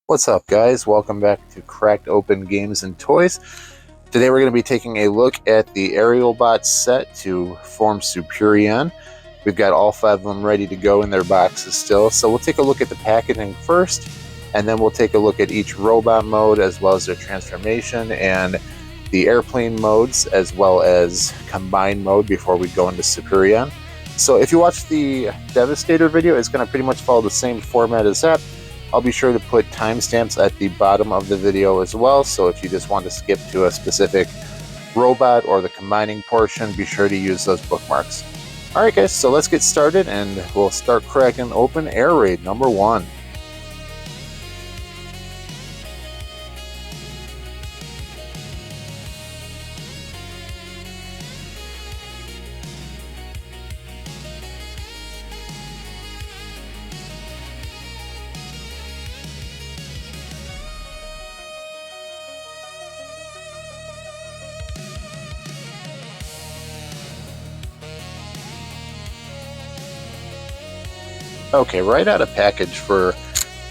What's up, guys? Welcome back to Cracked Open Games and Toys. Today we're going to be taking a look at the aerial bot set to form Superion. We've got all 5 of them ready to go in their boxes still, so we'll take a look at the packaging first, and then we'll take a look at each robot mode as well as their transformation and the airplane modes as well as combined mode before we go into Superion. So if you watch the Devastator video, it's going to pretty much follow the same format as that. I'll be sure to put timestamps at the bottom of the video as well, so if you just want to skip to a specific robot or the combining portion, be sure to use those bookmarks. Alright guys, so let's get started and we'll start cracking open Air Raid number 1. Okay, right out of package for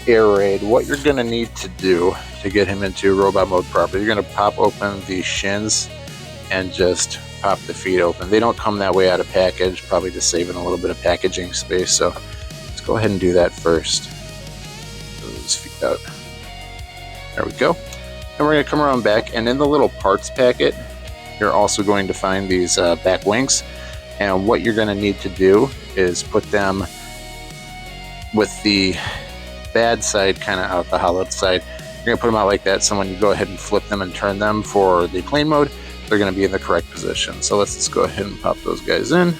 Air Raid, what you're going to need to do to get him into robot mode properly, you're going to pop open the shins and just pop the feet open. They don't come that way out of package, probably just saving a little bit of packaging space, so let's go ahead and do that first. Those feet out. There we go. And we're going to come around back, and in the little parts packet, you're also going to find these back wings, and what you're going to need to do is put them with the bad side kind of out, the hollowed side. You're going to put them out like that, so when you go ahead and flip them and turn them for the plane mode, they're going to be in the correct position. So let's just go ahead and pop those guys in.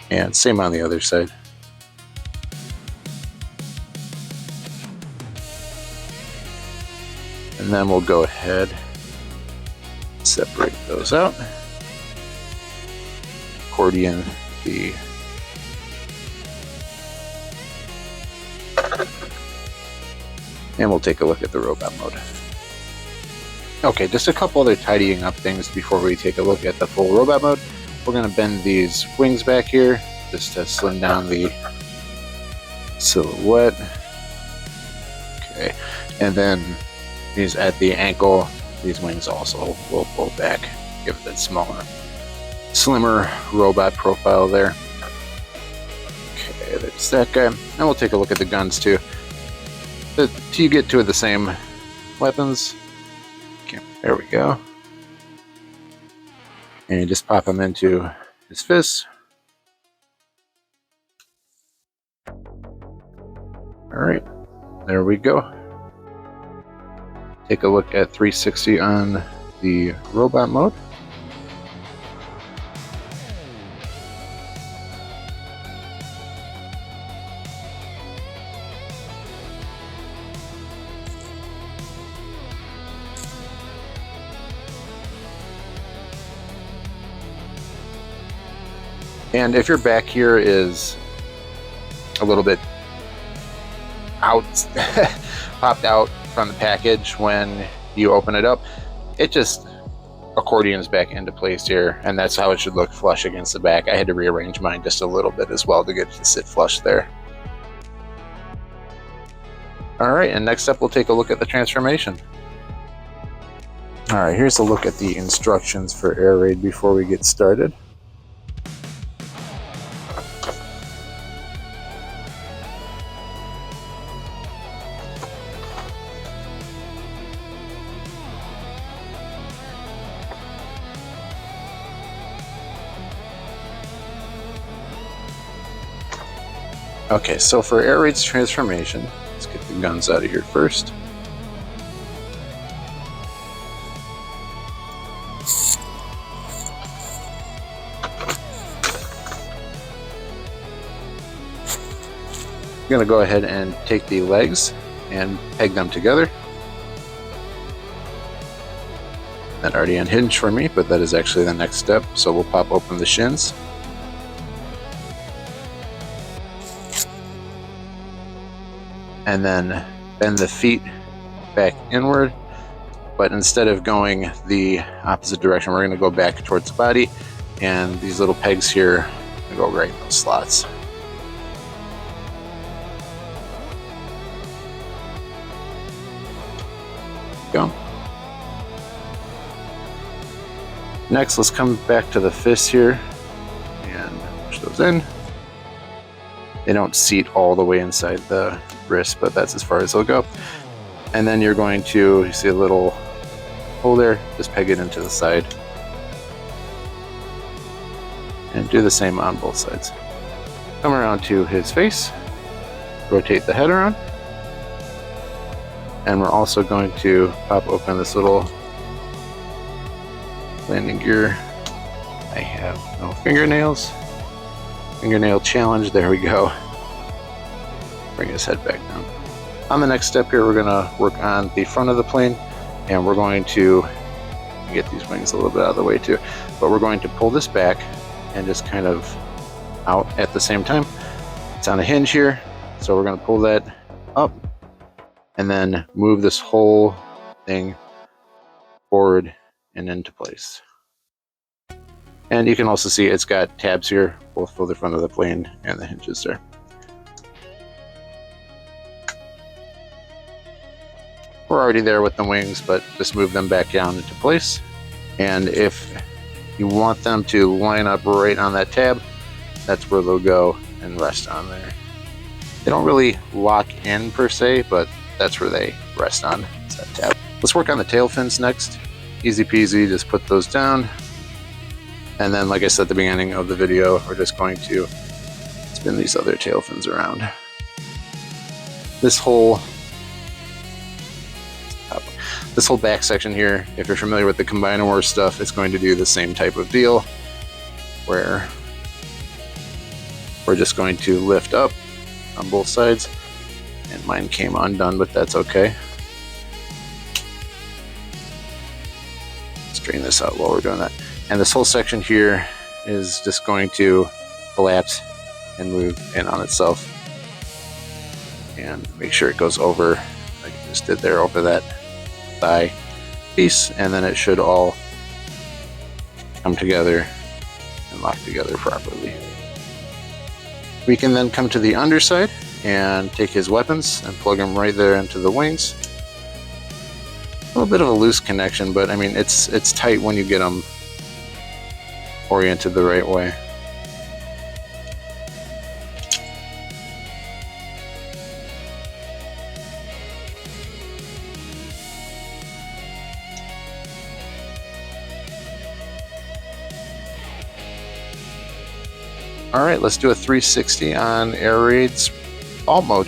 And same on the other side. And then we'll go ahead and separate those out. Accordion the and we'll take a look at the robot mode. Okay, just a couple other tidying up things before we take a look at the full robot mode. We're going to bend these wings back here just to slim down the silhouette. Okay, and then these at the ankle, these wings also will pull back, give it that slimmer robot profile there. Okay, that's that guy. And we'll take a look at the guns too. You get two of the same weapons. Okay, there we go. And you just pop them into his fists. Alright, there we go. Take a look at 360 on the robot mode. And if your back here is a little bit out, popped out from the package when you open it up, it just accordions back into place here, and that's how it should look flush against the back. I had to rearrange mine just a little bit as well to get it to sit flush there. Alright, and next up we'll take a look at the transformation. Alright, here's a look at the instructions for Air Raid before we get started. Okay, so for Air Raid's transformation, let's get the guns out of here first. I'm going to go ahead and take the legs and peg them together. That already unhinged for me, but that is actually the next step, so we'll pop open the shins. And then bend the feet back inward, but instead of going the opposite direction, we're going to go back towards the body, and these little pegs here go right in those slots. Go. Next, let's come back to the fists here and push those in. They don't seat all the way inside the wrist, but that's as far as they'll go. And then you're going to, you see a little hole there, just peg it into the side. And do the same on both sides. Come around to his face, rotate the head around. And we're also going to pop open this little landing gear. I have no fingernails. Fingernail challenge, there we go. Bring his head back down. On the next step here, we're gonna work on the front of the plane, and we're going to get these wings a little bit out of the way too, but we're going to pull this back and just kind of out at the same time. It's on a hinge here, so we're gonna pull that up and then move this whole thing forward and into place. And you can also see it's got tabs here, both for the front of the plane and the hinges there. We're already there with the wings, but just move them back down into place. And if you want them to line up right on that tab, that's where they'll go and rest on there. They don't really lock in per se, but that's where they rest on, is that tab. Let's work on the tail fins next. Easy peasy, just put those down. And then, like I said at the beginning of the video, we're just going to spin these other tail fins around. This whole back section here, if you're familiar with the Combiner Wars stuff, it's going to do the same type of deal, where we're just going to lift up on both sides. And mine came undone, but that's okay. Straighten this out while we're doing that. And this whole section here is just going to collapse and move in on itself. And make sure it goes over, like I just did there, over that thigh piece. And then it should all come together and lock together properly. We can then come to the underside and take his weapons and plug them right there into the wings. A little bit of a loose connection, but I mean, it's tight when you get them oriented the right way. All right, let's do a 360 on Air Raid's alt mode.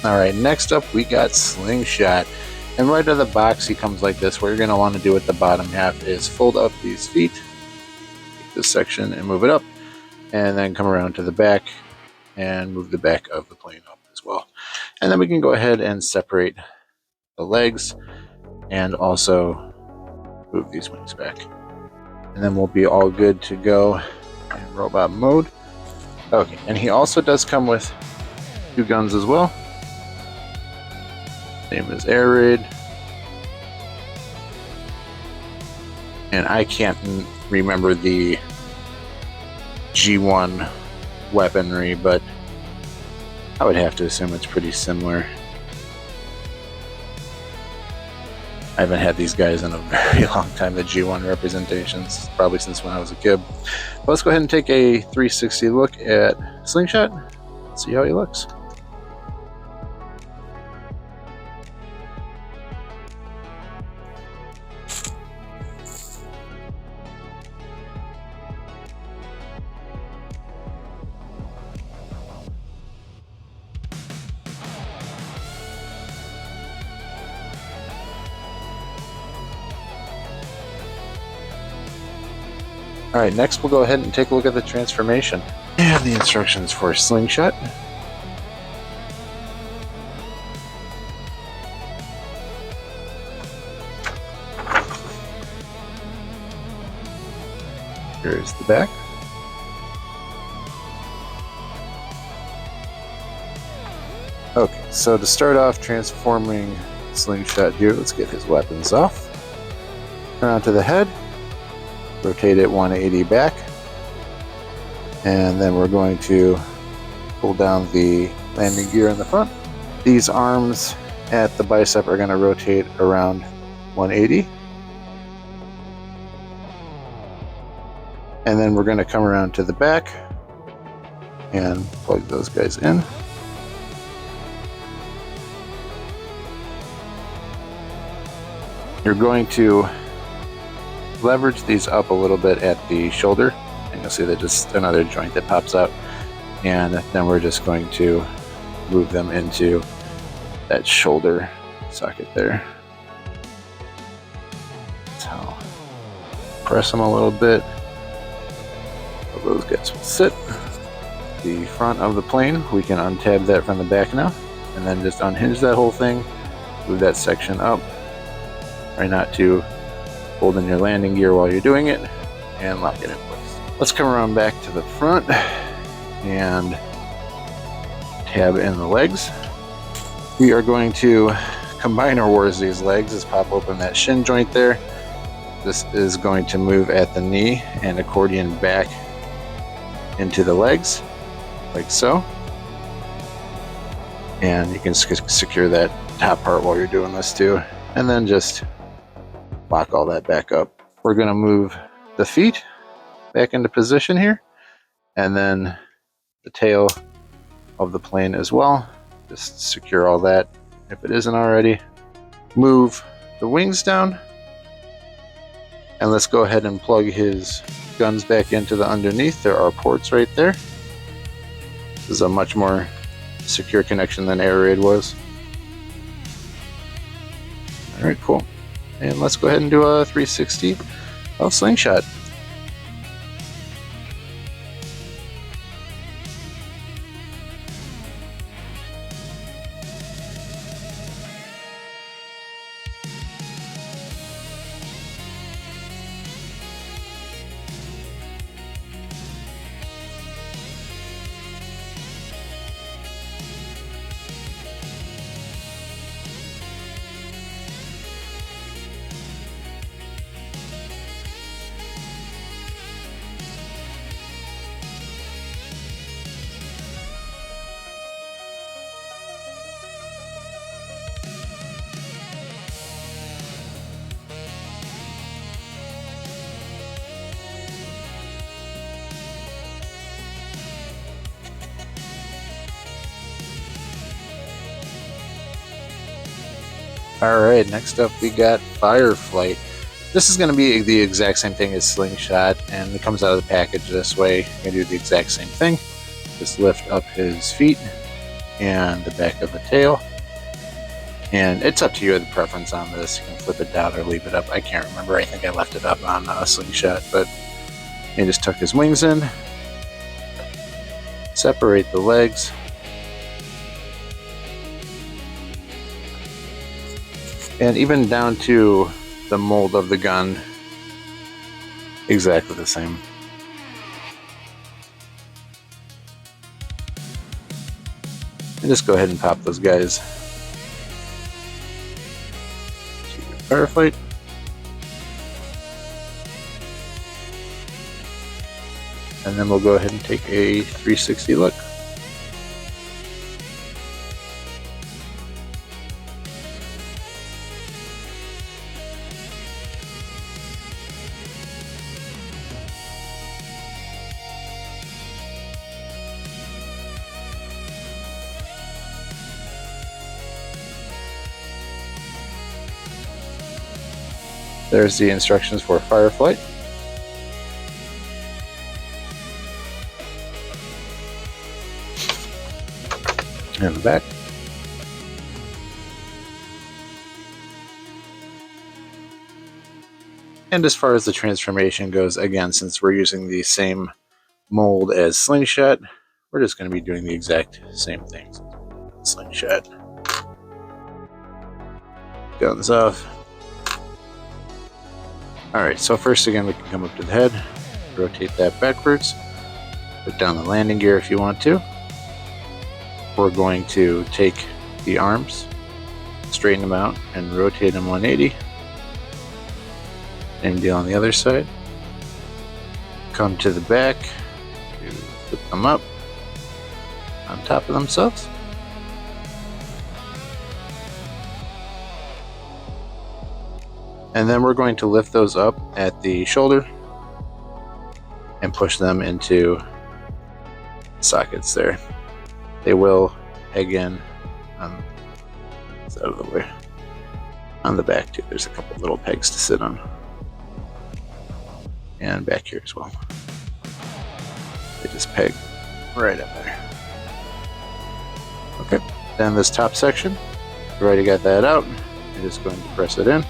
Alright, next up we got Slingshot. And right out of the box he comes like this. What you're going to want to do with the bottom half is fold up these feet, take this section and move it up, and then come around to the back and move the back of the plane up as well. And then we can go ahead and separate the legs and also move these wings back. And then we'll be all good to go in robot mode. Okay, and he also does come with 2 guns as well. Same as Air Raid. And I can't remember the G1 weaponry, but I would have to assume it's pretty similar. I haven't had these guys in a very long time, the G1 representations, probably since when I was a kid. But let's go ahead and take a 360 look at Slingshot, see how he looks. Alright, next we'll go ahead and take a look at the transformation. And the instructions for Slingshot. Here's the back. Okay, so to start off transforming Slingshot here, let's get his weapons off. Turn onto the head, rotate it 180 back, and then we're going to pull down the landing gear in the front. These arms at the bicep are going to rotate around 180. And then we're going to come around to the back and plug those guys in. You're going to leverage these up a little bit at the shoulder, and you'll see that just another joint that pops out. And then we're just going to move them into that shoulder socket there. So press them a little bit. Those guys will sit. The front of the plane, we can untab that from the back now, and then just unhinge that whole thing, move that section up. Try not to hold in your landing gear while you're doing it, and lock it in place. Let's come around back to the front and tab in the legs. We are going to combine or wars these legs. Just pop open that shin joint there. This is going to move at the knee and accordion back into the legs, like so. And you can secure that top part while you're doing this too. And then just lock all that back up. We're going to move the feet back into position here, and then the tail of the plane as well. Just secure all that if it isn't already. Move the wings down, and let's go ahead and plug his guns back into the underneath. There are ports right there. This is a much more secure connection than air raid was. Alright, cool. And let's go ahead and do a 360 of Slingshot. Alright, next up we got Fireflight. This is going to be the exact same thing as Slingshot, and it comes out of the package this way. You're going to do the exact same thing. Just lift up his feet and the back of the tail. And it's up to you, the preference on this. You can flip it down or leave it up. I can't remember. I think I left it up on Slingshot, but you just tuck his wings in. Separate the legs. And even down to the mold of the gun, exactly the same. And just go ahead and pop those guys. Fireflight. And then we'll go ahead and take a 360 look. There's the instructions for Fireflight. And the back. And as far as the transformation goes, again, since we're using the same mold as Slingshot, we're just going to be doing the exact same things. Slingshot. Guns off. Alright, so first again we can come up to the head, rotate that backwards, put down the landing gear if you want to. We're going to take the arms, straighten them out, and rotate them 180. Same deal on the other side. Come to the back, to flip them up on top of themselves. And then we're going to lift those up at the shoulder and push them into sockets there. They will peg in on this out of the way. On the back too, there's a couple little pegs to sit on. And back here as well. They just peg right up there. Okay, then this top section, we already got that out. You're just going to press it in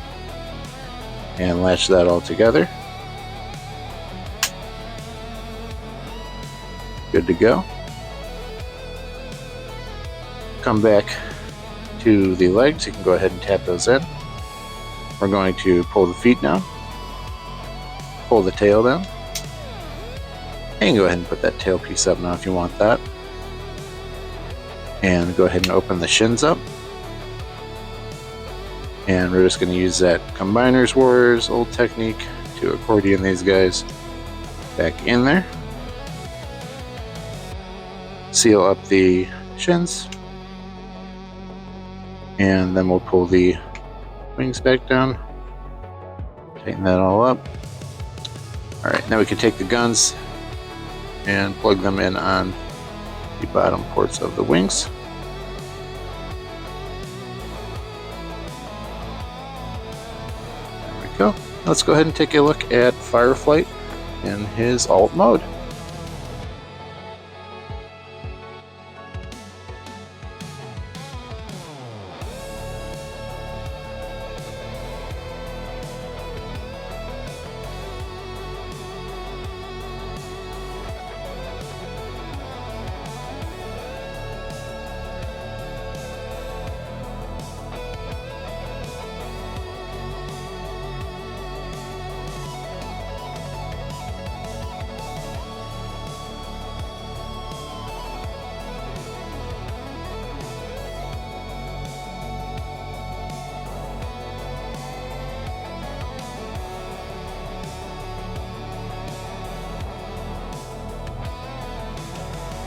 and latch that all together. Good to go. Come back to the legs. You can go ahead and tap those in. We're going to pull the feet down, pull the tail down, and go ahead and put that tail piece up now if you want that. And go ahead and open the shins up. And we're just going to use that Combiners Wars old technique to accordion these guys back in there. Seal up the shins. And then we'll pull the wings back down. Tighten that all up. Alright, now we can take the guns and plug them in on the bottom ports of the wings. Go. Let's go ahead and take a look at Fireflight in his alt mode.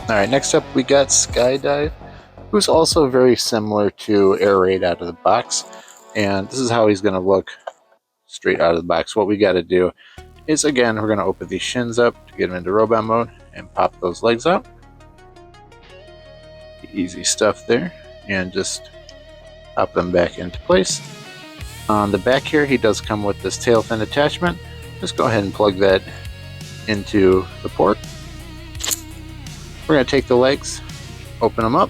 Alright, next up we got Skydive, who's also very similar to Air Raid out of the box. And this is how he's going to look straight out of the box. What we got to do is, again, we're going to open these shins up to get him into robot mode and pop those legs out. Easy stuff there. And just pop them back into place. On the back here, he does come with this tail fin attachment. Just go ahead and plug that into the port. We're going to take the legs, open them up,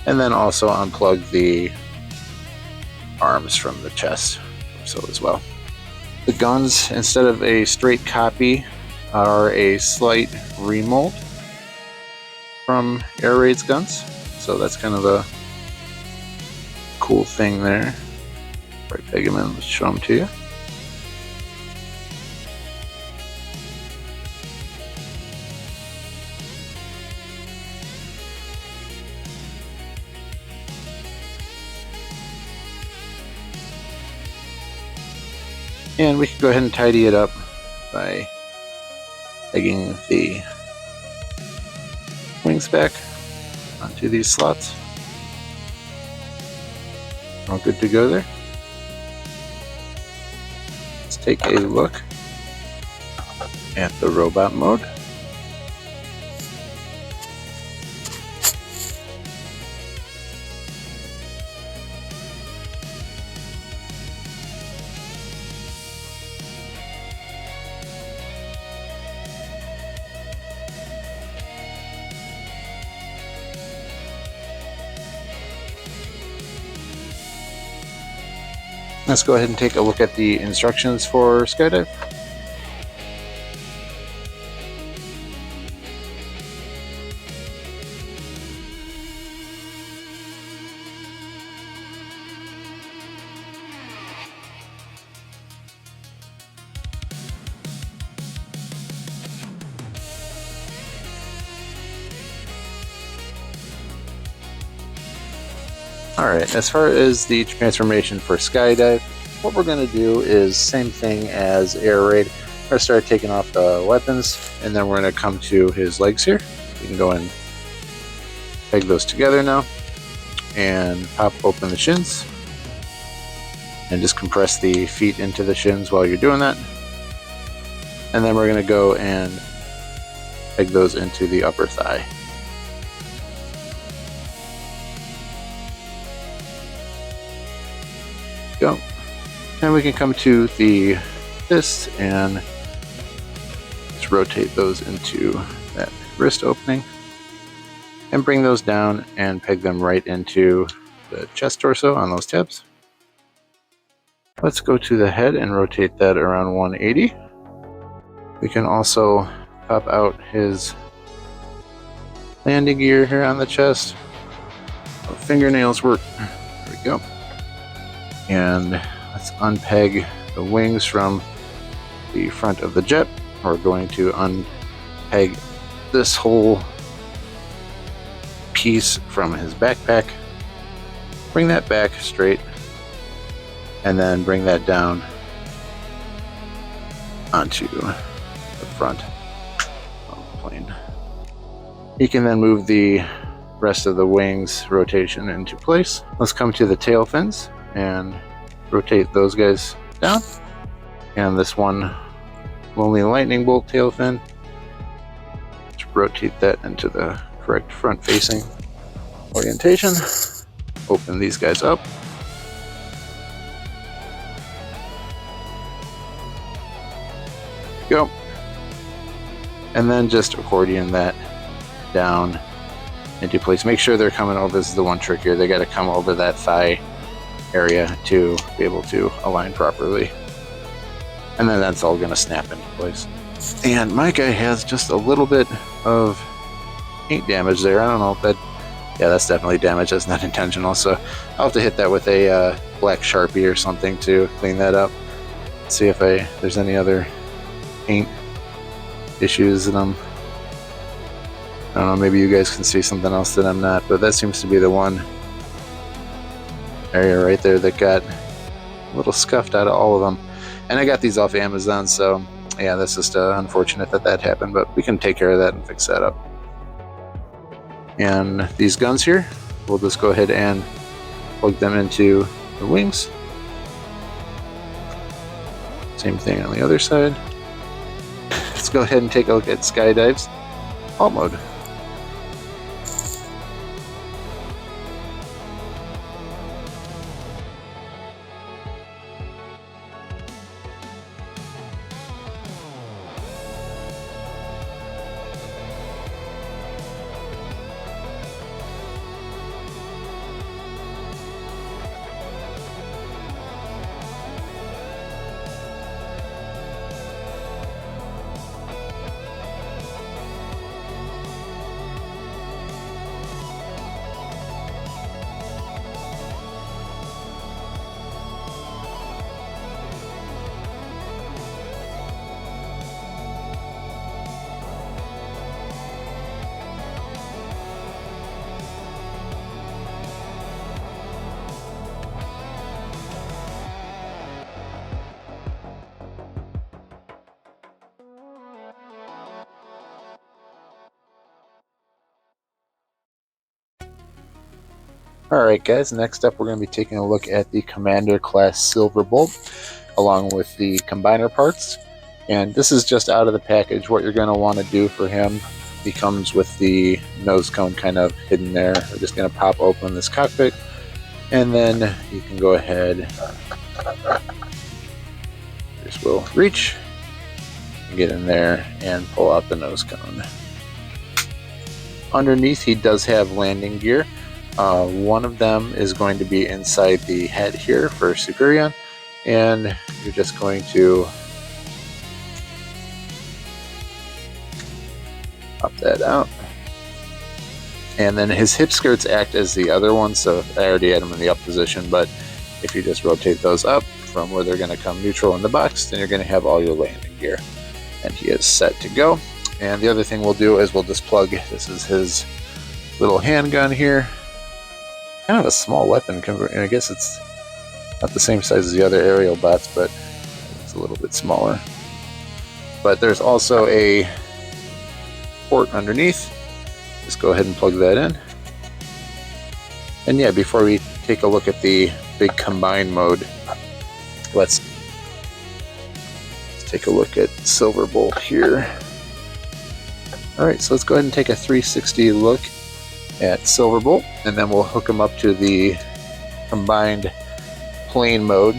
and then also unplug the arms from the chest, so as well. The guns, instead of a straight copy, are a slight remold from Air Raid's guns, so that's kind of a cool thing there. Right, peg them in, let's show them to you. And we can go ahead and tidy it up by pegging the wings back onto these slots. All good to go there. Let's take a look at the robot mode. Let's go ahead and take a look at the instructions for Skydive. Alright, as far as the transformation for Skydive, what we're going to do is same thing as Air Raid. We're going to start taking off the weapons, and then we're going to come to his legs here. You can go and peg those together now, and pop open the shins, and just compress the feet into the shins while you're doing that. And then we're going to go and peg those into the upper thigh. Go. And we can come to the fist and just rotate those into that wrist opening and bring those down and peg them right into the chest torso on those tabs. Let's go to the head and rotate that around 180. We can also pop out his landing gear here on the chest. Oh, fingernails work. There we go. And let's unpeg the wings from the front of the jet. We're going to unpeg this whole piece from his backpack. Bring that back straight, and then bring that down onto the front of the plane. You can then move the rest of the wings rotation into place. Let's come to the tail fins and rotate those guys down. And this one Lonely Lightning Bolt tail fin, just rotate that into the correct front facing orientation. Open these guys up. Go. And then just accordion that down into place. Make sure they're coming over. This is the one trick here. They got to come over that thigh area to be able to align properly. And then that's all going to snap into place. And my guy has just a little bit of paint damage there. I don't know if that... Yeah, that's definitely damage. That's not intentional. So I'll have to hit that with a black Sharpie or something to clean that up. See if there's any other paint issues that I don't know, maybe you guys can see something else that I'm not, but that seems to be the one area right there that got a little scuffed out of all of them. And I got these off Amazon, so yeah, that's just unfortunate that happened, but we can take care of that and fix that up. And these guns here, we'll just go ahead and plug them into the wings. Same thing on the other side. Let's go ahead and take a look at Skydive's alt mode. Alright guys, next up we're going to be taking a look at the Commander class Silverbolt along with the combiner parts. And this is just out of the package. What you're going to want to do for him, he comes with the nose cone kind of hidden there. We're just going to pop open this cockpit, and then you can go ahead, just will reach, get in there and pull out the nose cone. Underneath he does have landing gear. One of them is going to be inside the head here for Superion, and you're just going to pop that out. And then his hip skirts act as the other ones, so I already had them in the up position, but if you just rotate those up from where they're going to come neutral in the box, then you're going to have all your landing gear. And he is set to go. And the other thing we'll do is we'll just plug, this is his little handgun here. Kind of a small weapon, I guess it's not the same size as the other aerial bots, but it's a little bit smaller. But there's also a port underneath. Just go ahead and plug that in. And yeah, before we take a look at the big combine mode, let's take a look at Silverbolt here. Alright, so let's go ahead and take a 360 look at Silverbolt, and then we'll hook him up to the combined plane mode.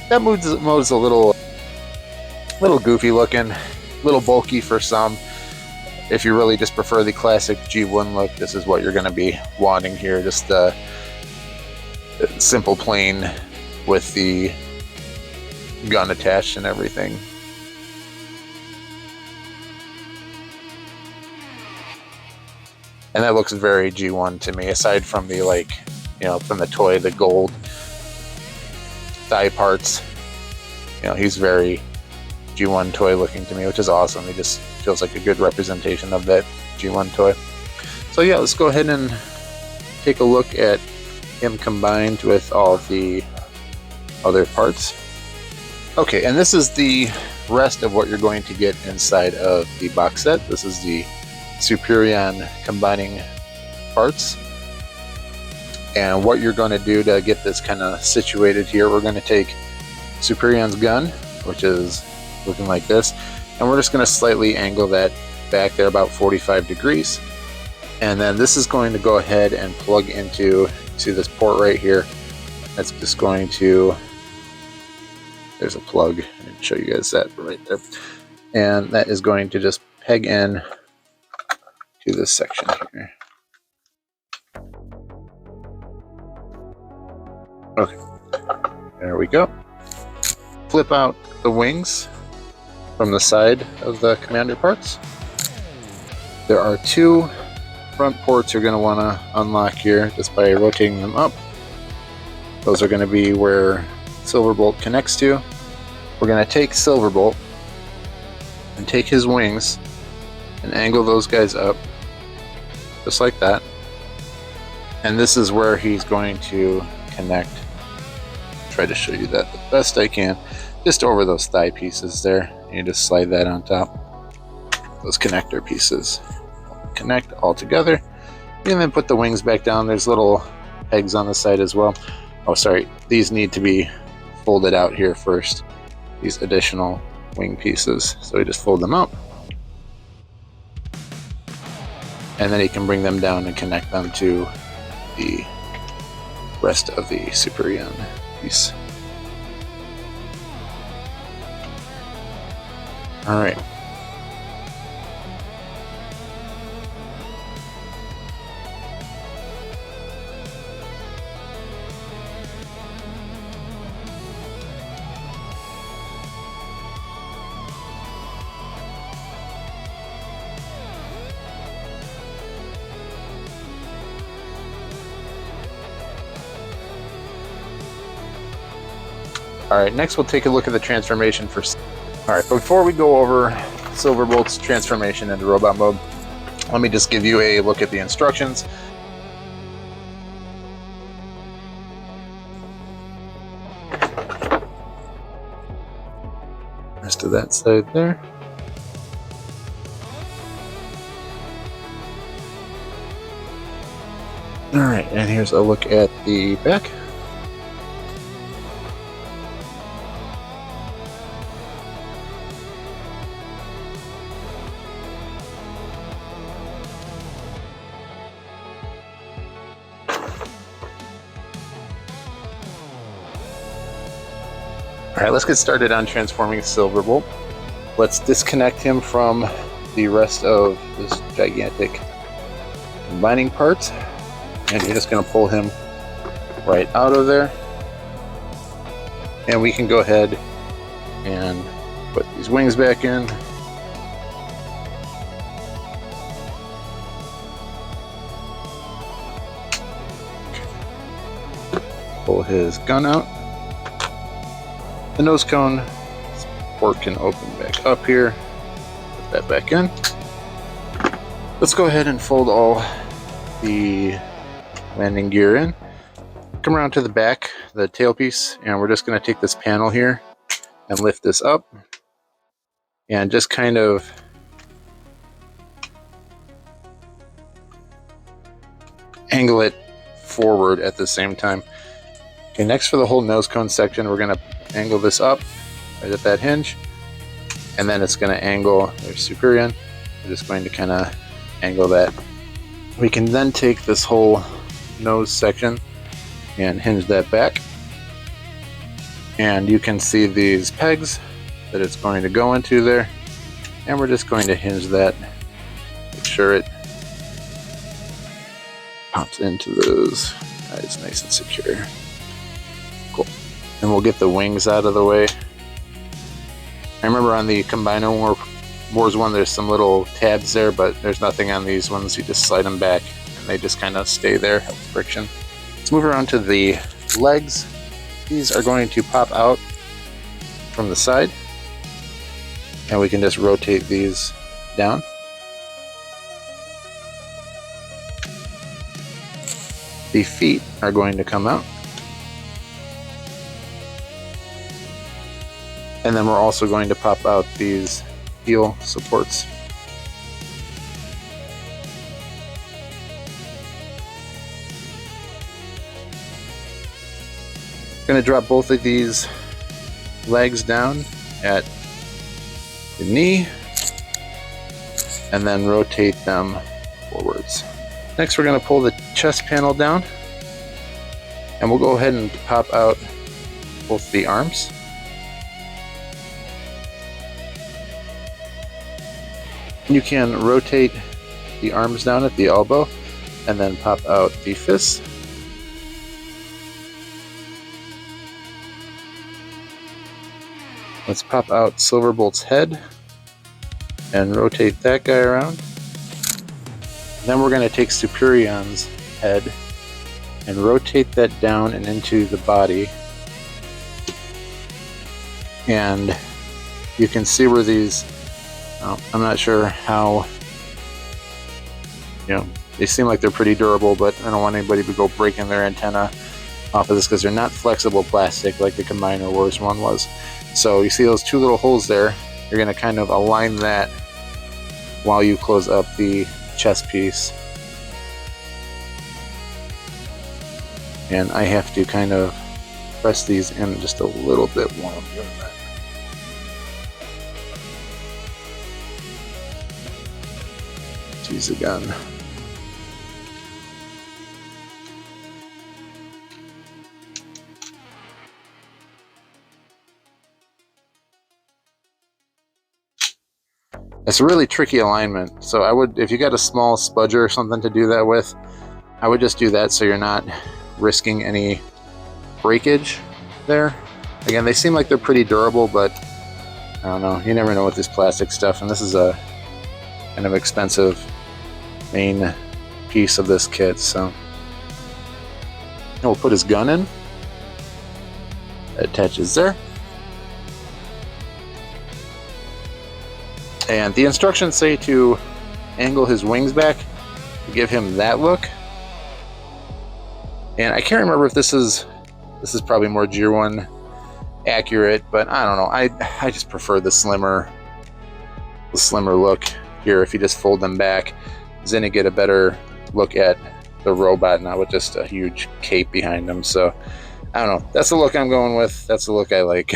That mode is a little goofy looking, a little bulky for some. If you really just prefer the classic G1 look, this is what you're going to be wanting here. Just the simple plane with the gun attached and everything. And that looks very G1 to me, aside from the, like, you know, from the toy, the gold thigh parts. You know, he's very G1 toy looking to me, which is awesome. He just feels like a good representation of that G1 toy. So yeah, let's go ahead and take a look at him combined with all of the other parts. Okay, and this is the rest of what you're going to get inside of the box set. This is the Superion combining parts. And what you're going to do to get this kind of situated here, we're going to take Superion's gun, which is looking like this, and we're just going to slightly angle that back there about 45 degrees. And then this is going to go ahead and plug into this port right here. That's just going to, there's a plug, I'll show you guys that right there. And that is going to just peg in to this section here. Okay, there we go. Flip out the wings from the side of the commander parts. There are two front ports you're going to want to unlock here just by rotating them up. Those are going to be where Silverbolt connects to. We're going to take Silverbolt and take his wings and angle those guys up just like that. And this is where he's going to connect. Try to show you that the best I can. Just over those thigh pieces there. You just slide that on top. Those connector pieces connect all together. And then put the wings back down. There's little pegs on the side as well. Oh, sorry. These need to be folded out here first. These additional wing pieces. So we just fold them out. And then you can bring them down and connect them to the rest of the Superion piece. Alright. Alright, next we'll take a look at the transformation for... Alright, before we go over Silverbolt's transformation into robot mode, let me just give you a look at the instructions. Rest of that side there. Alright, and here's a look at the back. Alright, let's get started on transforming Silverbolt. Let's disconnect him from the rest of this gigantic combining part. And you're just going to pull him right out of there. And we can go ahead and put these wings back in. Pull his gun out. The nose cone port can open back up here. Put that back in. Let's go ahead and fold all the landing gear in. Come around to the back, the tailpiece, and we're just going to take this panel here and lift this up and just kind of angle it forward at the same time. Okay, next for the whole nose cone section, we're going to angle this up right at that hinge, and then it's going to angle, there's Superion, we're just going to kind of angle that. We can then take this whole nose section and hinge that back, and you can see these pegs that it's going to go into there, and we're just going to hinge that, make sure it pops into those guys nice and secure. Cool. And we'll get the wings out of the way. I remember on the Combiner Wars one, there's some little tabs there, but there's nothing on these ones. You just slide them back and they just kind of stay there, help friction. Let's move around to the legs. These are going to pop out from the side, and we can just rotate these down. The feet are going to come out. And then we're also going to pop out these heel supports. I'm going to drop both of these legs down at the knee and then rotate them forwards. Next, we're going to pull the chest panel down, and we'll go ahead and pop out both the arms. You can rotate the arms down at the elbow and then pop out the fists. Let's pop out Silverbolt's head and rotate that guy around. Then we're going to take Superion's head and rotate that down and into the body. And you can see where these, I'm not sure how, they seem like they're pretty durable, but I don't want anybody to go breaking their antenna off of this because they're not flexible plastic like the Combiner Wars one was. So you see those two little holes there, you're going to kind of align that while you close up the chest piece. And I have to kind of press these in just a little bit while I'm doing that. Use a gun. It's a really tricky alignment, so I would, if you got a small spudger or something to do that with, I would just do that so you're not risking any breakage there. Again, they seem like they're pretty durable, but I don't know, you never know with this plastic stuff, and this is a kind of expensive main piece of this kit. So and we'll put his gun in. That attaches there. And the instructions say to angle his wings back to give him that look. And I can't remember if this is probably more Gear 1 accurate, but I don't know. I just prefer the slimmer look here if you just fold them back. Then you get a better look at the robot, not with just a huge cape behind him. So I don't know. That's the look I'm going with. That's the look I like.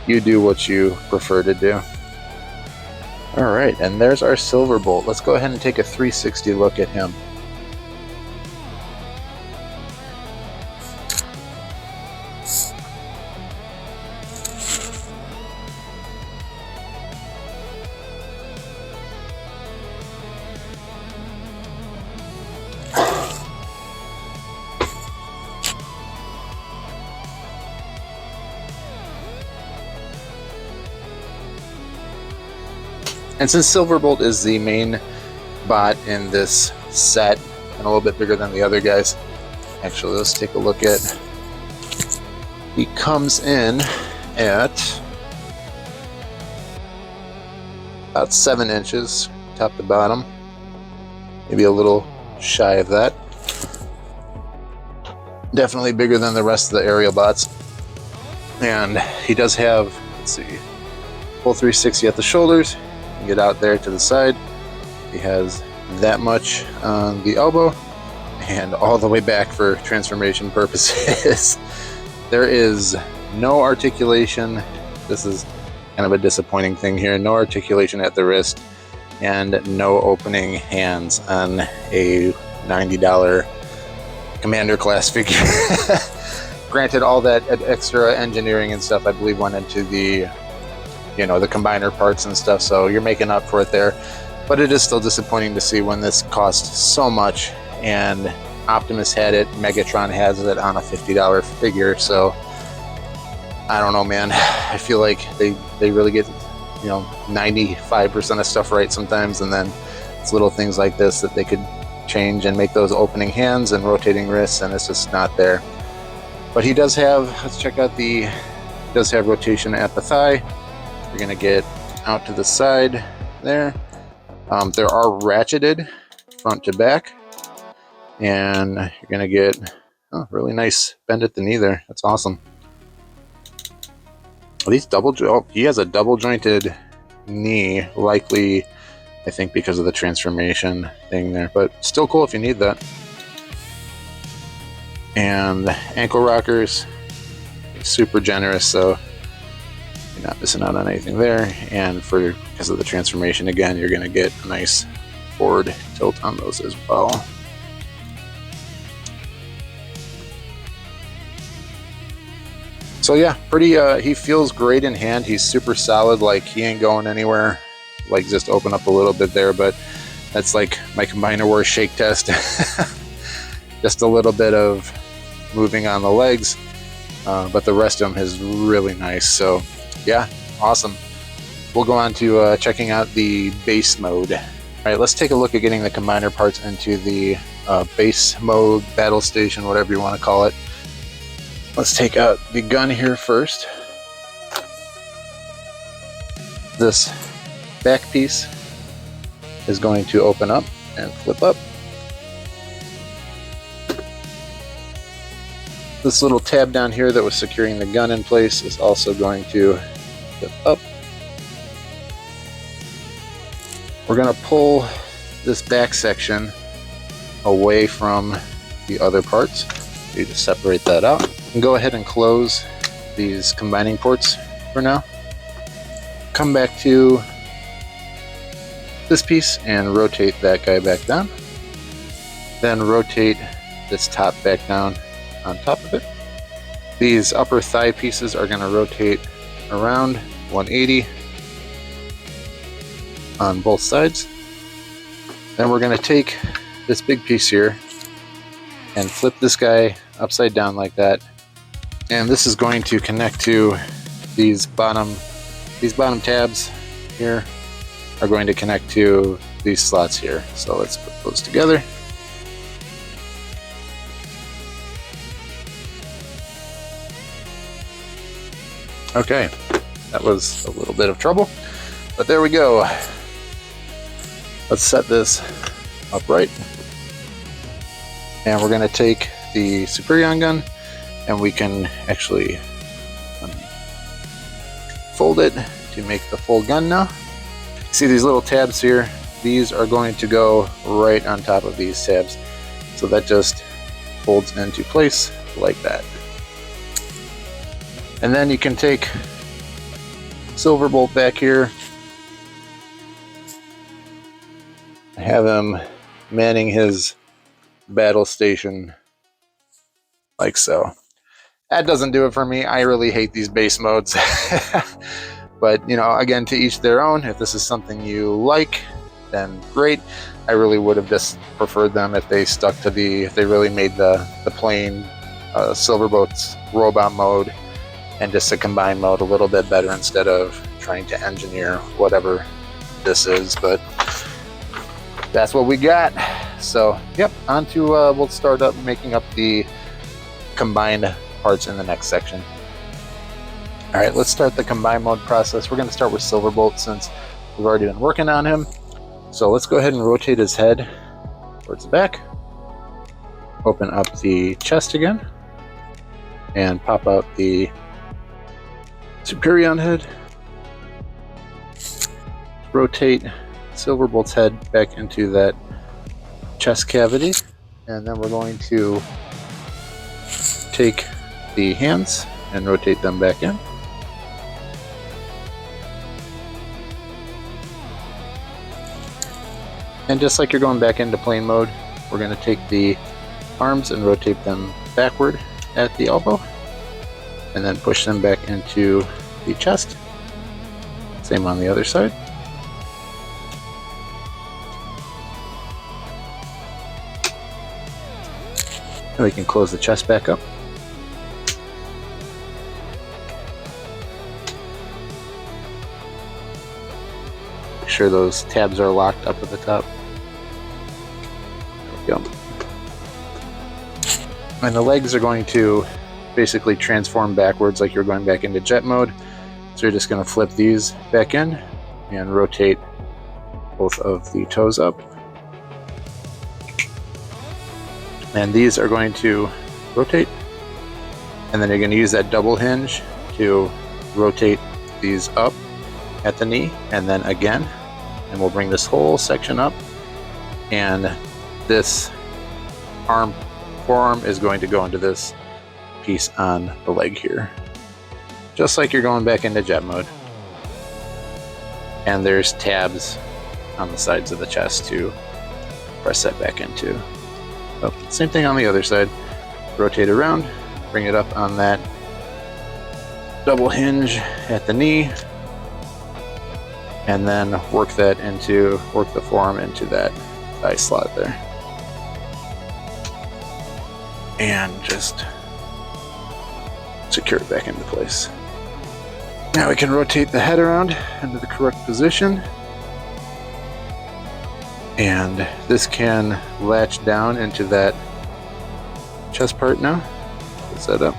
You do what you prefer to do. All right, and there's our Silverbolt. Let's go ahead and take a 360 look at him. And since Silverbolt is the main bot in this set and a little bit bigger than the other guys, actually let's take a look at, he comes in at about 7 inches top to bottom, maybe a little shy of that. Definitely bigger than the rest of the aerial bots. And he does have, let's see, full 360 at the shoulders. You can get out there to the side. He has that much on the elbow and all the way back for transformation purposes. There is no articulation. This is kind of a disappointing thing here. No articulation at the wrist and no opening hands on a $90 commander class figure. Granted, all that extra engineering and stuff I believe went into the, you know, the combiner parts and stuff, so you're making up for it there. But it is still disappointing to see when this costs so much, and Optimus had it, Megatron has it on a $50 figure, so I don't know, man. I feel like they really get, you know, 95% of stuff right sometimes, and then it's little things like this that they could change and make those opening hands and rotating wrists, and it's just not there. But he does have, let's check out the, he does have rotation at the thigh. You're gonna get out to the side there. There are ratcheted front to back, and you're gonna get really nice bend at the knee there. That's awesome. These he has a double jointed knee, likely I think because of the transformation thing there, but still cool if you need that. And the ankle rockers, super generous, so you're not missing out on anything there. And because of the transformation, again, you're going to get a nice forward tilt on those as well. So yeah, pretty. He feels great in hand. He's super solid. Like, he ain't going anywhere. Like, just open up a little bit there, but that's like my Combiner Wars shake test. Just a little bit of moving on the legs, but the rest of him is really nice. So yeah, awesome. We'll go on to checking out the base mode. All right, let's take a look at getting the combiner parts into the base mode, battle station, whatever you want to call it. Let's take out the gun here first. This back piece is going to open up and flip up. This little tab down here that was securing the gun in place is also going to flip up. We're going to pull this back section away from the other parts. You just separate that out. And go ahead and close these combining ports for now. Come back to this piece and rotate that guy back down. Then rotate this top back down on top of it. These upper thigh pieces are going to rotate around 180 on both sides. Then we're going to take this big piece here and flip this guy upside down like that. And this is going to connect to these bottom tabs here are going to connect to these slots here. So let's put those together. Okay, that was a little bit of trouble, but there we go. Let's set this upright. And we're going to take the Superion gun and we can actually fold it to make the full gun now. See these little tabs here? These are going to go right on top of these tabs. So that just folds into place like that. And then you can take Silverbolt back here, have him manning his battle station like so. That doesn't do it for me. I really hate these base modes. But, you know, again, to each their own. If this is something you like, then great. I really would have just preferred them if they stuck to if they really made the plain Silverbolt's robot mode and just a combined mode a little bit better instead of trying to engineer whatever this is, but that's what we got. So, yep, on to, we'll start up making up the combined parts in the next section. All right, let's start the combine mode process. We're going to start with Silverbolt since we've already been working on him. So let's go ahead and rotate his head towards the back. Open up the chest again and pop out the Superion head. Rotate Silverbolt's head back into that chest cavity, and then we're going to take the hands and rotate them back in. And just like you're going back into plane mode, we're going to take the arms and rotate them backward at the elbow, and then push them back into the chest. Same on the other side. And we can close the chest back up. Make sure those tabs are locked up at the top. There we go. And the legs are going to basically transform backwards like you're going back into jet mode. So you're just going to flip these back in and rotate both of the toes up. And these are going to rotate, and then you're going to use that double hinge to rotate these up at the knee, and then again, and we'll bring this whole section up, and this forearm is going to go into this piece on the leg here, just like you're going back into jet mode. And there's tabs on the sides of the chest to press that back into. So, same thing on the other side. Rotate around, bring it up on that double hinge at the knee, and then work the forearm into that thigh slot there. And just secure it back into place. Now we can rotate the head around into the correct position. And this can latch down into that chest part now. Let's set up.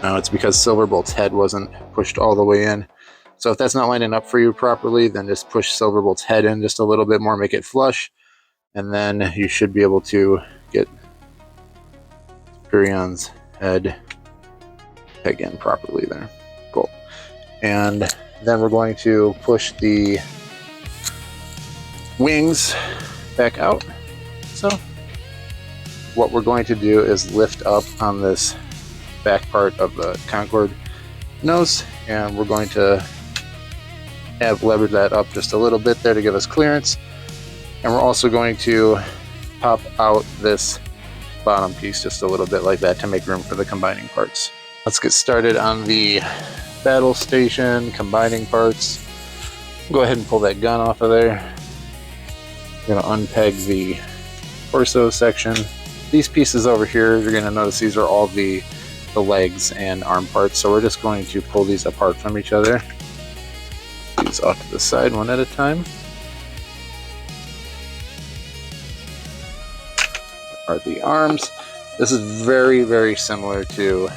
Now it's because Silverbolt's head wasn't pushed all the way in. So if that's not lining up for you properly, then just push Silverbolt's head in just a little bit more, make it flush, and then you should be able to get Superion's head peg in properly there. Cool. And then we're going to push the wings back out. So what we're going to do is lift up on this back part of the Concorde nose, and we're going to leverage that up just a little bit there to give us clearance. And we're also going to pop out this bottom piece just a little bit like that to make room for the combining parts. Let's get started on the battle station combining parts. Go ahead and pull that gun off of there. We're going to unpeg the torso section. These pieces over here, you're going to notice these are all the legs and arm parts, so we're just going to pull these apart from each other. These off to the side one at a time. Are the arms. This is very, very similar to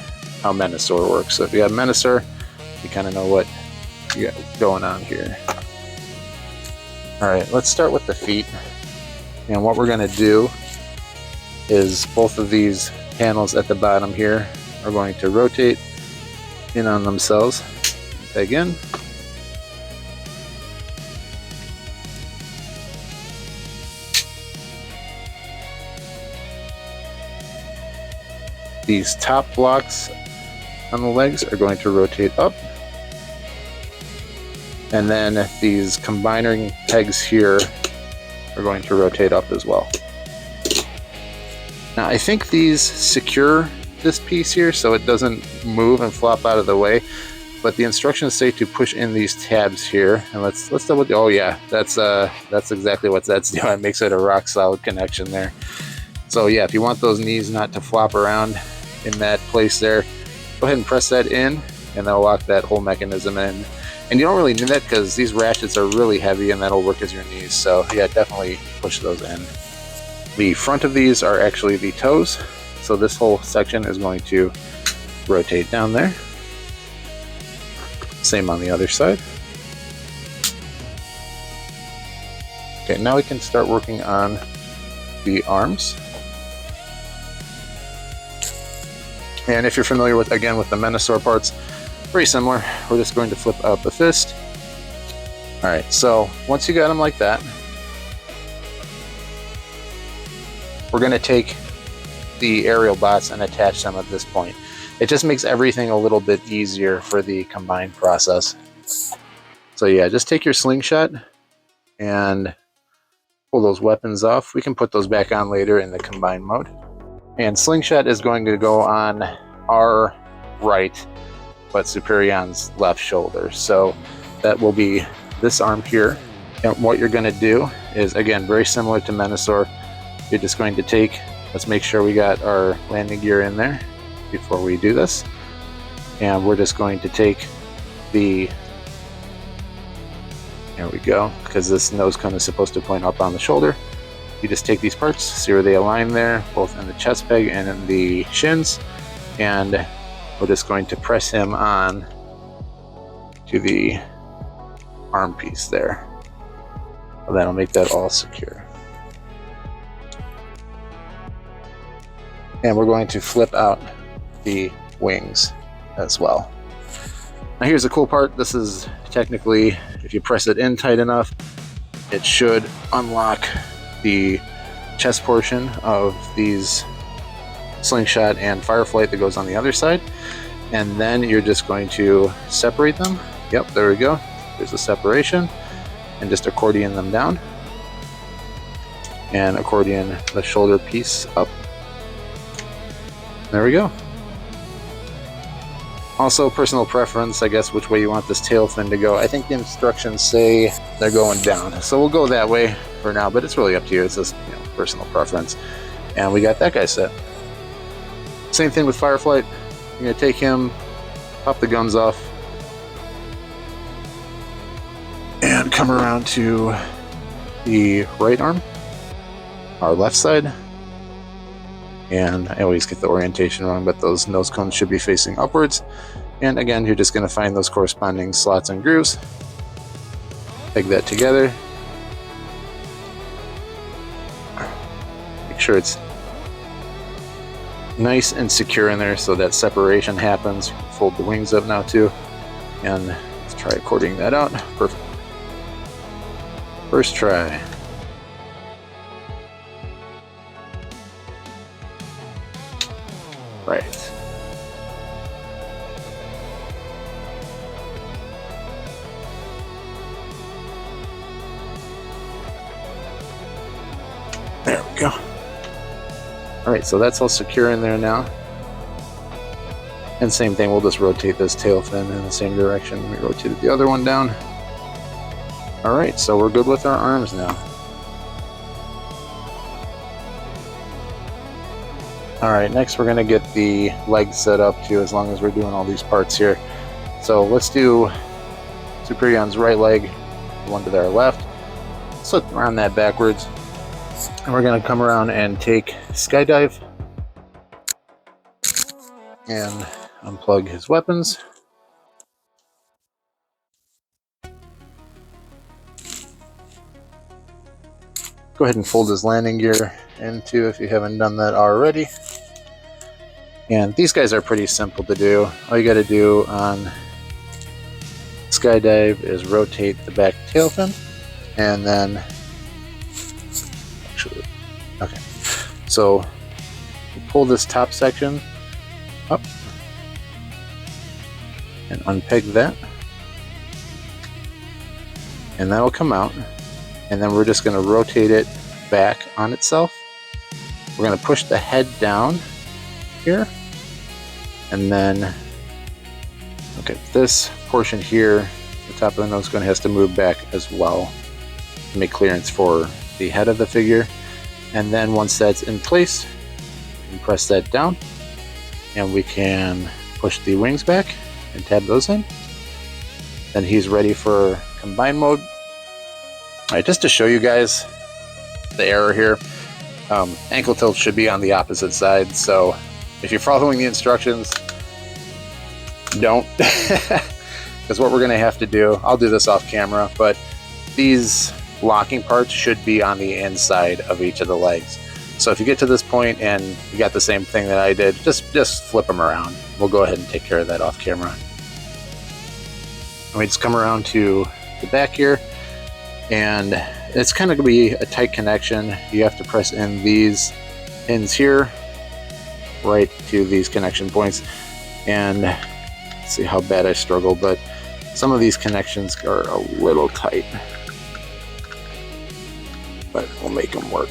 how Menasor works. So if you have Menasor, you kind of know what you got going on here. Alright, let's start with the feet. And what we're going to do is both of these panels at the bottom here are going to rotate in on themselves. Peg in. These top blocks on the legs are going to rotate up. And then these combining pegs here are going to rotate up as well. Now I think these secure this piece here so it doesn't move and flop out of the way, but the instructions say to push in these tabs here. And let's double. Oh yeah, that's exactly what that's doing. It makes it a rock solid connection there. So yeah, if you want those knees not to flop around in that place there, go ahead and press that in, and that'll lock that whole mechanism in. And you don't really need that because these ratchets are really heavy and that'll work as your knees. So yeah, definitely push those in. The front of these are actually the toes. So this whole section is going to rotate down there. Same on the other side. Okay, now we can start working on the arms. And if you're familiar with, again, with the Menasor parts, very similar. We're just going to flip out the fist. All right, so once you got them like that, we're going to take the aerial bots and attach them at this point. It just makes everything a little bit easier for the combined process. So yeah, just take your slingshot and pull those weapons off. We can put those back on later in the combined mode. And slingshot is going to go on our right, but Superion's left shoulder. So that will be this arm here. And what you're going to do is, again, very similar to Menasor. You're just going to take, let's make sure we got our landing gear in there before we do this. And we're just going to take the, there we go, because this nose cone is supposed to point up on the shoulder. You just take these parts, see where they align there, both in the chest peg and in the shins, and we're just going to press him on to the arm piece there. So that'll make that all secure. And we're going to flip out the wings as well. Now here's the cool part. This is technically, if you press it in tight enough, it should unlock the chest portion of these Slingshot and Fireflight that goes on the other side. And then you're just going to separate them. Yep, there we go. There's a separation. And just accordion them down. And accordion the shoulder piece up. There we go. Also, personal preference, I guess, which way you want this tail fin to go. I think the instructions say they're going down. So we'll go that way for now, but it's really up to you. It's just, you know, personal preference. And we got that guy set. Same thing with Fireflight. You're going to take him, pop the guns off, and come around to the right arm, our left side. And I always get the orientation wrong, but those nose cones should be facing upwards. And again, you're just going to find those corresponding slots and grooves. Peg that together. Make sure it's nice and secure in there so that separation happens. Fold the wings up now too. And let's try according that out. Perfect. First try. Right. There we go. Alright, so that's all secure in there now. And same thing, we'll just rotate this tail fin in the same direction we rotated the other one down. Alright, so we're good with our arms now. Alright, next we're going to get the legs set up too, as long as we're doing all these parts here. So let's do Superion's right leg, the one to their left. Slip around that backwards. And we're going to come around and take Skydive and unplug his weapons. Go ahead and fold his landing gear into if you haven't done that already. And these guys are pretty simple to do. All you got to do on Skydive is rotate the back tail fin, and then actually, okay, so you pull this top section up and unpeg that, and that'll come out. And then we're just going to rotate it back on itself. We're going to push the head down here. And then, okay, this portion here, the top of the nose cone has to move back as well to make clearance for the head of the figure. And then once that's in place, you can press that down. And we can push the wings back and tab those in. Then he's ready for combine mode. All right, just to show you guys the error here, ankle tilt should be on the opposite side. So if you're following the instructions, don't. Because what we're going to have to do, I'll do this off camera, but these locking parts should be on the inside of each of the legs. So if you get to this point and you got the same thing that I did, just flip them around. We'll go ahead and take care of that off camera. And we just come around to the back here, and it's kind of going to be a tight connection. You have to press in these pins here right to these connection points. And let's see how bad I struggle, but some of these connections are a little tight, but we'll make them work.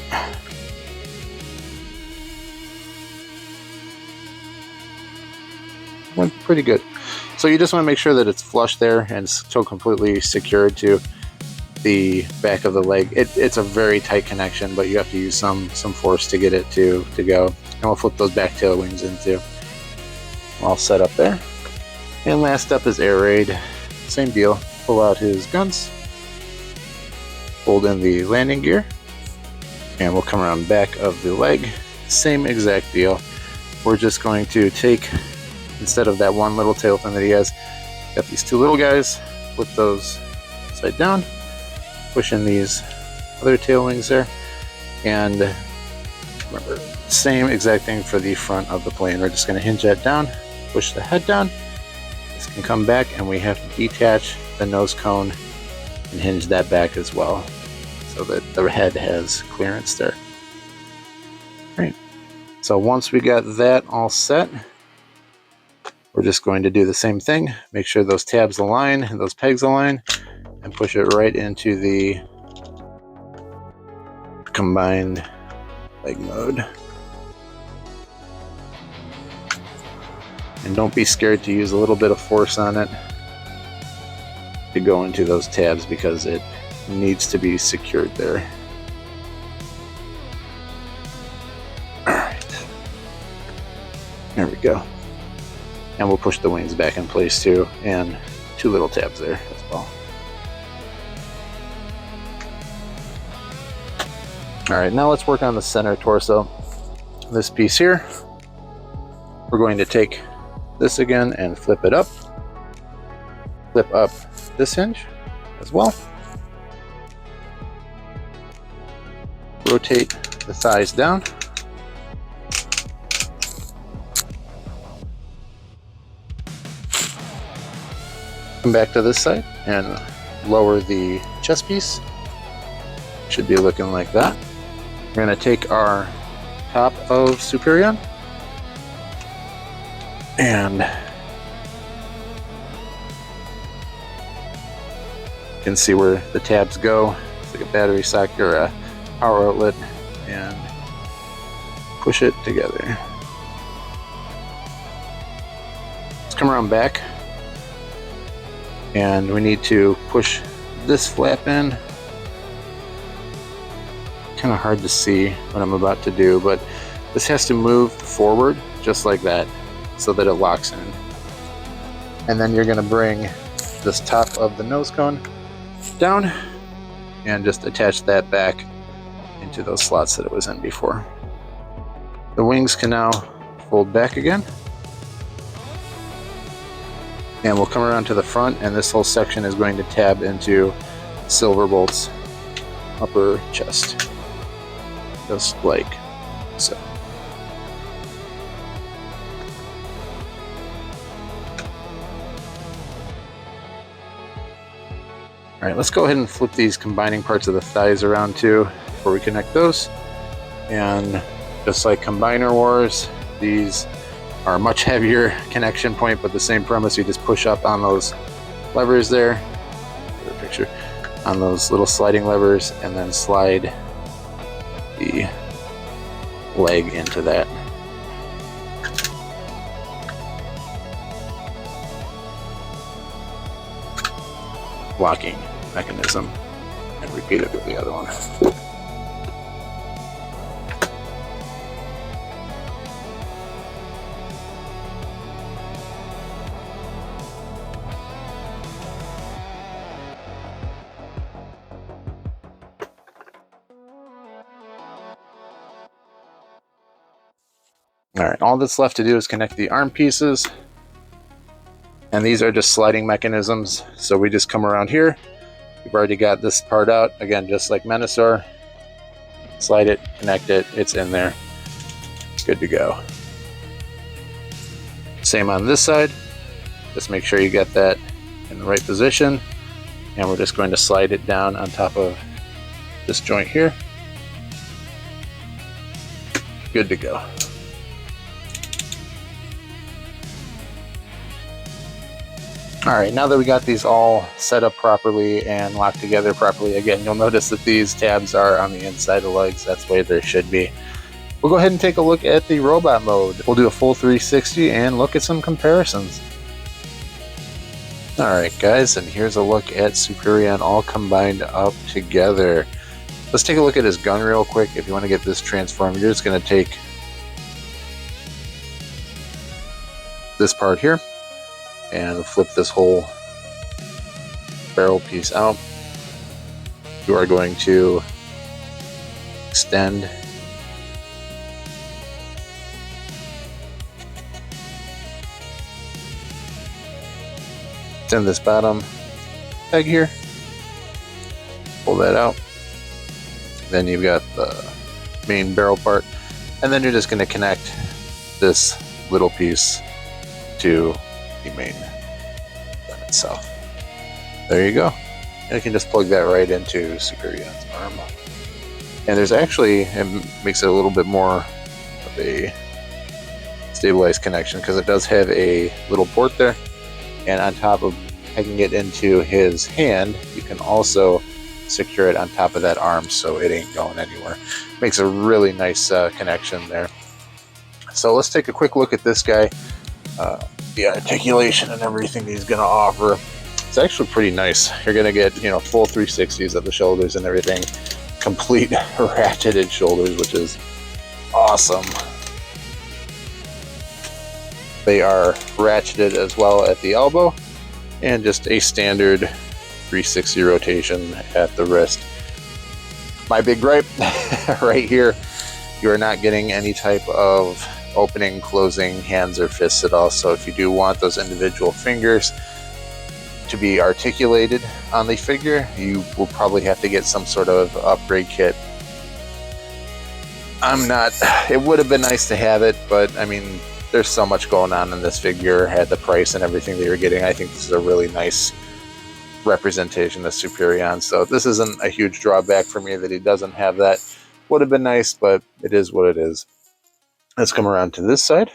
Went pretty good. So you just want to make sure that it's flush there and still completely secured to the back of the leg. It's a very tight connection, but you have to use some force to get it to go. And we'll flip those back tail wings in too. All set up there. And last up is air raid. Same deal. Pull out his guns, hold in the landing gear, and we'll come around back of the leg. Same exact deal. We're just going to take, instead of that one little tail fin that he has, got these two little guys, flip those upside down, push in these other tail wings there, and remember, same exact thing for the front of the plane. We're just going to hinge that down, push the head down. This can come back, and we have to detach the nose cone and hinge that back as well, so that the head has clearance there. Great. So once we got that all set, we're just going to do the same thing. Make sure those tabs align and those pegs align, and push it right into the combined leg mode. And don't be scared to use a little bit of force on it to go into those tabs, because it needs to be secured there. Alright. There we go. And we'll push the wings back in place too, and two little tabs there as well. Alright, now let's work on the center torso. This piece here, we're going to take this again and flip it up. Flip up this hinge as well. Rotate the thighs down. Come back to this side and lower the chest piece. Should be looking like that. We're going to take our top of Superion and you can see where the tabs go. It's like a battery socket or a power outlet, and push it together. Let's come around back, and we need to push this flap in. Kind of hard to see what I'm about to do, but this has to move forward just like that so that it locks in. And then you're going to bring this top of the nose cone down and just attach that back into those slots that it was in before. The wings can now fold back again, and we'll come around to the front, and this whole section is going to tab into Silverbolt's upper chest, just like so. All right, let's go ahead and flip these combining parts of the thighs around too before we connect those. And just like Combiner Wars, these are a much heavier connection point, but the same premise. You just push up on those levers there, get a picture, on those little sliding levers, and then slide the leg into that. Locking mechanism, and repeat it with the other one. All right, all that's left to do is connect the arm pieces. And these are just sliding mechanisms. So we just come around here. We've already got this part out. Again, just like Menasor. Slide it, connect it, it's in there. Good to go. Same on this side. Just make sure you get that in the right position. And we're just going to slide it down on top of this joint here. Good to go. All right, now that we got these all set up properly and locked together properly, again, you'll notice that these tabs are on the inside of the legs. That's the way they should be. We'll go ahead and take a look at the robot mode. We'll do a full 360 and look at some comparisons. All right, guys, and here's a look at Superion all combined up together. Let's take a look at his gun real quick. If you want to get this transformed, you're just going to take this part here and flip this whole barrel piece out. You are going to extend this bottom peg here, pull that out, then you've got the main barrel part, and then you're just going to connect this little piece to the main gun itself. There you go. And you can just plug that right into Superion's arm. And there's actually, it makes it a little bit more of a stabilized connection because it does have a little port there. And on top of pegging it into his hand, you can also secure it on top of that arm so it ain't going anywhere. Makes a really nice connection there. So let's take a quick look at this guy. The articulation and everything he's going to offer. It's actually pretty nice. You're going to get, full 360s of the shoulders and everything. Complete ratcheted shoulders, which is awesome. They are ratcheted as well at the elbow, and just a standard 360 rotation at the wrist. My big gripe right here, you are not getting any type of opening, closing hands or fists at all. So if you do want those individual fingers to be articulated on the figure, you will probably have to get some sort of upgrade kit. It would have been nice to have it, but I mean, there's so much going on in this figure at the price and everything that you're getting. I think this is a really nice representation of Superion. So this isn't a huge drawback for me that he doesn't have that. Would have been nice, but it is what it is. Let's come around to this side,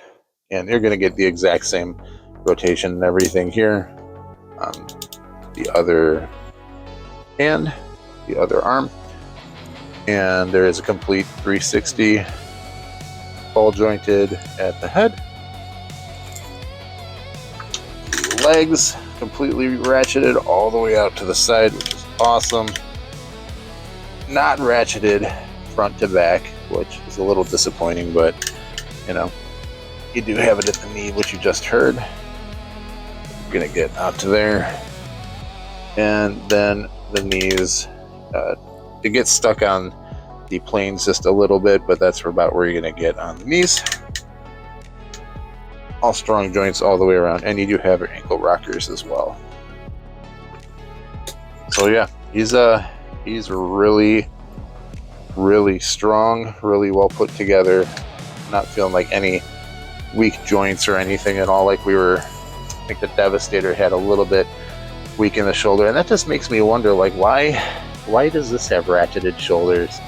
and you're going to get the exact same rotation and everything here on the other hand, the other arm. And there is a complete 360 ball jointed at the head. Legs completely ratcheted all the way out to the side, which is awesome. Not ratcheted front to back, which is a little disappointing, but you do have it at the knee, which you just heard. We're gonna get out to there, and then the knees. It gets stuck on the planes just a little bit, but that's about where you're gonna get on the knees. All strong joints all the way around, and you do have your ankle rockers as well. So yeah, he's really, really strong, really well put together. Not feeling like any weak joints or anything at all. Like I think the Devastator had a little bit weak in the shoulder, and that just makes me wonder, like, why does this have ratcheted shoulders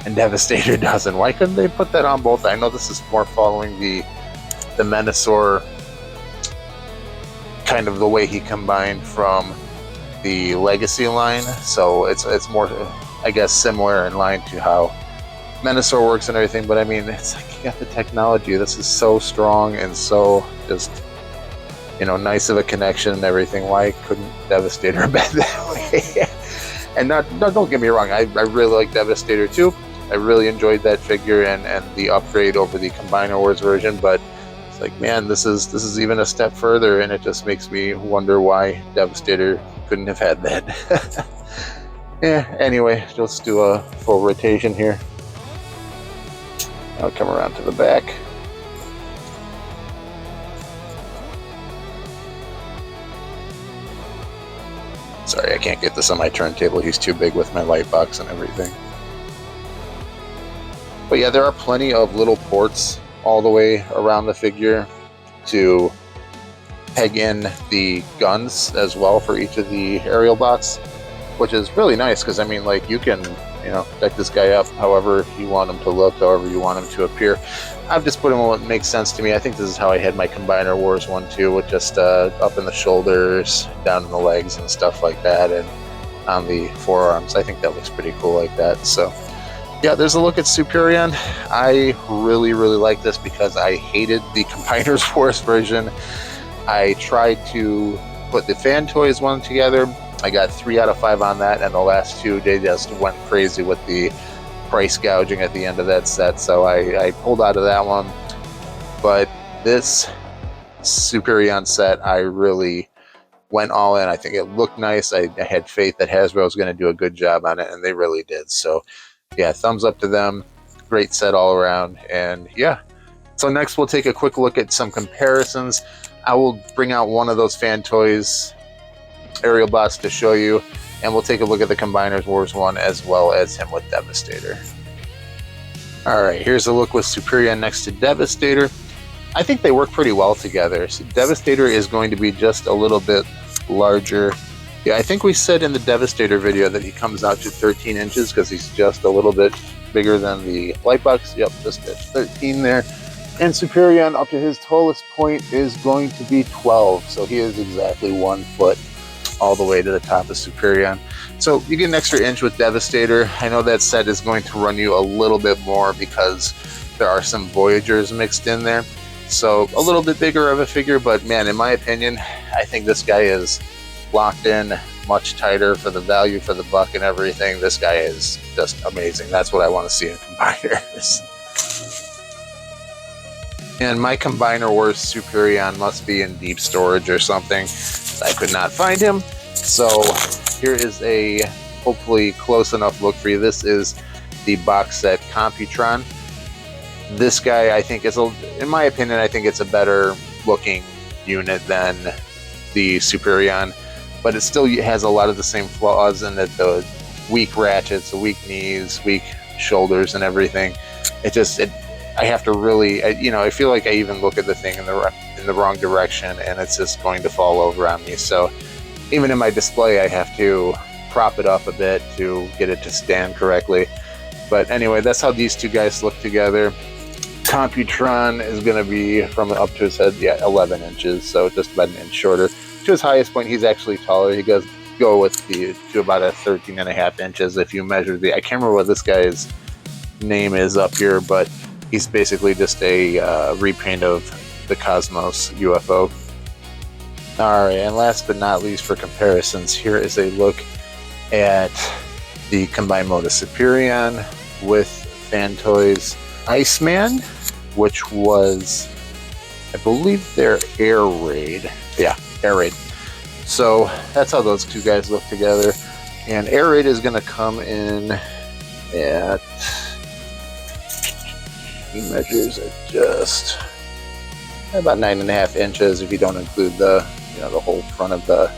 and Devastator doesn't? Why couldn't they put that on both? I know this is more following the Menasor, kind of the way he combined from the Legacy line, so it's more, I guess, similar in line to how Menasor works and everything. But I mean, it's like you got the technology. This is so strong and so just nice of a connection and everything. Why couldn't Devastator have been that way? And don't get me wrong, I really like Devastator too. I really enjoyed that figure and the upgrade over the Combiner Wars version, but it's like, man, this is even a step further, and it just makes me wonder why Devastator couldn't have had that. Yeah, anyway, let's do a full rotation here. I'll come around to the back. Sorry, I can't get this on my turntable. He's too big with my light box and everything. But yeah, there are plenty of little ports all the way around the figure to peg in the guns as well for each of the aerial bots, which is really nice because, I mean, like, you can, you know, deck this guy up however you want him to look, however you want him to appear. I've just put him on what makes sense to me. I think this is how I had my Combiner Wars one too, with just up in the shoulders, down in the legs and stuff like that, and on the forearms. I think that looks pretty cool like that. So yeah, there's a look at Superion. I really like this because I hated the Combiners Wars version. I tried to put the Fan Toys one together. I got 3 out of 5 on that, and the last 2, they just went crazy with the price gouging at the end of that set, so I pulled out of that one. But this Superion set, I really went all in. I think it looked nice. I had faith that Hasbro was going to do a good job on it, and they really did. So yeah, thumbs up to them. Great set all around. And yeah, so next we'll take a quick look at some comparisons. I will bring out one of those Fan Toys aerial bots to show you, and we'll take a look at the Combiners Wars one as well as him with Devastator. Alright, here's a look with Superion next to Devastator. I think they work pretty well together. So Devastator is going to be just a little bit larger. Yeah, I think we said in the Devastator video that he comes out to 13 inches because he's just a little bit bigger than the Lightbox. Yep, just at 13 there. And Superion, up to his tallest point, is going to be 12. So he is exactly 1 foot all the way to the top of Superion. So you get an extra inch with Devastator. I know that set is going to run you a little bit more because there are some Voyagers mixed in there. So a little bit bigger of a figure, but man, in my opinion, I think this guy is locked in much tighter for the value for the buck and everything. This guy is just amazing. That's what I want to see in Combiners. And my Combiner Wars Superion must be in deep storage or something. I could not find him. So here is a hopefully close enough look for you. This is the box set Computron. This guy, I think, is, in my opinion, I think it's a better looking unit than the Superion, but it still has a lot of the same flaws in that, the weak ratchets, the weak knees, weak shoulders and everything. I have to really, you know, I feel like I even look at the thing in the wrong direction and it's just going to fall over on me. So even in my display, I have to prop it up a bit to get it to stand correctly. But anyway, that's how these two guys look together. Computron is going to be from up to his head, yeah, 11 inches, so just about an inch shorter. To his highest point, he's actually taller. He does go with to about a 13.5 inches if you measure I can't remember what this guy's name is up here, but he's basically just a repaint of the Cosmos UFO. Alright, and last but not least for comparisons, here is a look at the combined mode of Superion with Fan Toys Iceman, which was, I believe, their Air Raid. Yeah, Air Raid. So that's how those two guys look together. And Air Raid is going to come in at, he measures at just about 9.5 inches if you don't include the, you know, the whole front of the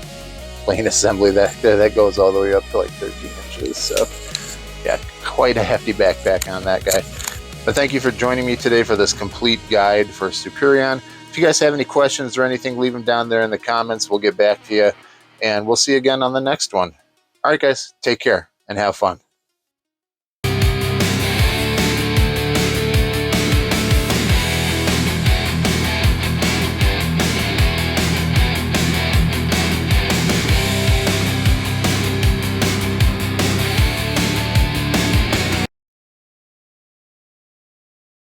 plane assembly that goes all the way up to like 13 inches. So yeah, quite a hefty backpack on that guy. But thank you for joining me today for this complete guide for Superion. If you guys have any questions or anything, leave them down there in the comments. We'll get back to you, and we'll see you again on the next one. All right, guys, take care and have fun.